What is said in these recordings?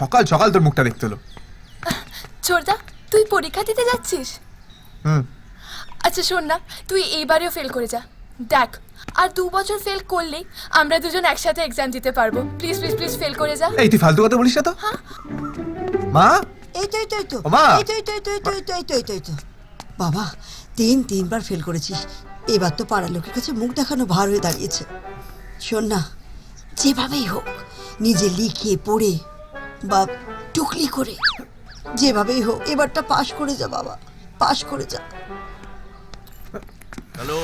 সকাল সকাল তোর মুখটা দেখতে হলো। ছোটদা, তুই পরীক্ষা দিতে যাচ্ছিস? আচ্ছা শোন না, তুই এইবারেও ফেল করে যা। দেখ, আর 2 বছর ফেল করলেই আমরা দুজন একসাথে এক্সাম দিতে পারবো। প্লিজ প্লিজ প্লিজ ফেল করে যা। এই তুই ফালতু কথা বলিস না তো। মা, এই তো এই তো এই তো মা। এই তো এই তো এই তো এই তো এই তো এই তো এই তো বাবা, তিনবার ফেল করেছিস, এবার তো পাড়ার লোকের কাছে মুখ দেখানো ভার হয়ে দাঁড়িয়েছে। শোন না, যেভাবেই হোক নিজে লিখে পড়ে বা টুকলি করে যেভাবেই হোক এবারটা পাশ করে যা বাবা, পাশ করে যা। হ্যালো,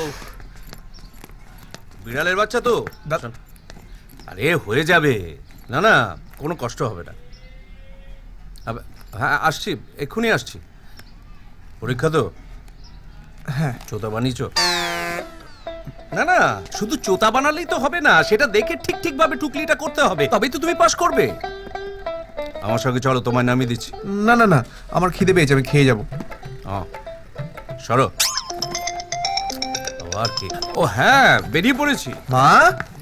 বিড়ালের বাচ্চা তো? আরে হয়ে যাবে, না না কোনো কষ্ট হবে না। হ্যাঁ আসছি, এক্ষুনি আসছি। পরীক্ষা তো? হ্যাঁ। চোতা বানিয়েছো? না না, শুধু চোতা বানালেই তো হবে না, সেটা দেখে ঠিক ঠিক ভাবে টুকলিটা করতে হবে, তবেই তো তুমি পাস করবে। আমার সঙ্গে চলো, তোমায় নামিয়ে দিচ্ছি। না না না, আমার খিদে পেয়েছে, আমি খেয়ে যাবো। সরো। আর কি, ও হ্যাঁ বেরিয়ে পড়েছি। মা,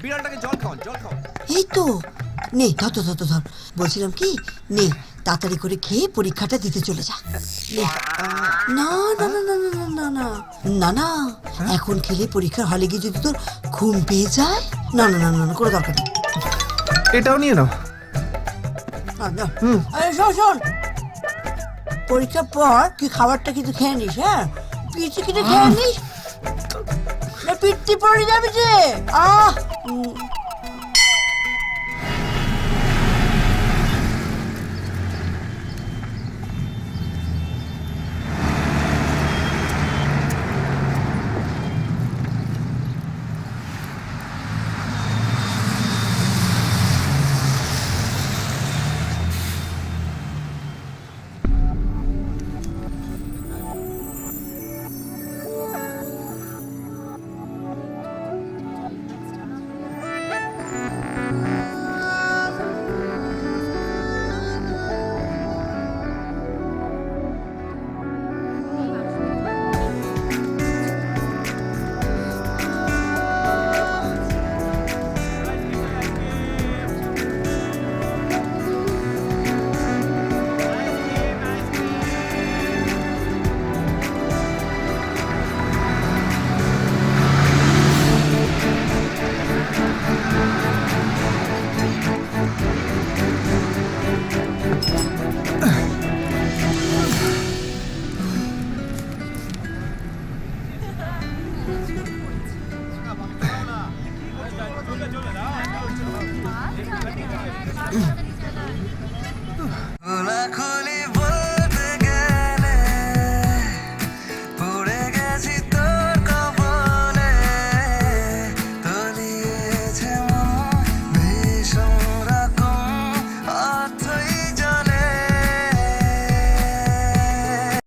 বিড়ালটাকে জল খাওয়ান, জল খাওয়ান। এই তো নে, ধর ধর ধর ধর, বলছিলাম কি, নে তাড়াতাড়ি করে খেয়ে পরীক্ষাটা দিতে চলে যা। নে। না না না না না না না না না, এখন খেলে পরীক্ষার হলে গিয়ে যদি তোর ঘুম পেয়ে যায়, না না না না না, কোনো দরকার নেই। এটাও নিয়ে নাও। আরে শোন শোন, পরীক্ষার পর কি খাবারটা কিন্তু খেয়ে নিস, হ্যাঁ পিঠে কিনে খেয়ে নিস, না পিঠে পড়ে যাবে যে।